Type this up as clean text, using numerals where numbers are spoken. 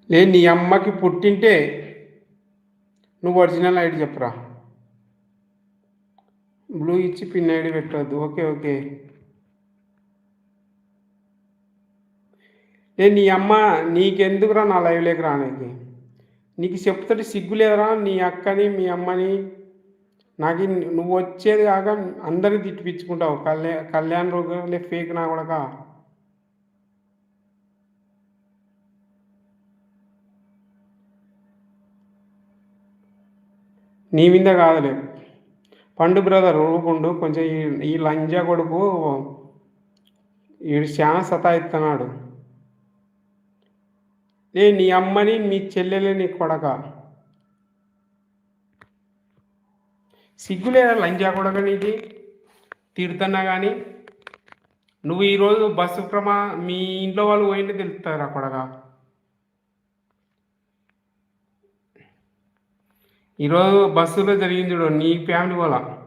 నీ అమ్మకి పుట్టింటే నువ్వు ఒరిజినల్ ఐడి చెప్పురా. బ్లూ ఇచ్చి పిన్ ఐడి పెట్టవద్దు. Okay okay. నీ అమ్మ నీకెందుకురా నా లైవ్లోకి రానికి? నీకు చెప్తుంటే సిగ్గు లేదురా? నీ అక్కని మీ అమ్మని నాకు నువ్వు వచ్చేది కాక అందరిని తిట్టిపించుకుంటావు. కళ్యాణ్ రోగులే ఫేక్ నా కొడక. నీ మీద కాదులే పండు బ్రదర్ ఊరుకుండు కొంచెం. ఈ లంజా కొడుకు వీడు చాలా సతాయిస్తున్నాడు. నీ అమ్మని మీ చెల్లెలే నీ కొడక. సిగ్గు లేదా లంజా కొడక నీకు? తిడుతున్నా కానీ నువ్వు ఈరోజు బస్సు మీ ఇంట్లో వాళ్ళు పోయింటే తెలుస్తారా కొడక? ఈరోజు బస్సులో జరిగింది చూడు నీ ఫ్యామిలీ వాళ్ళ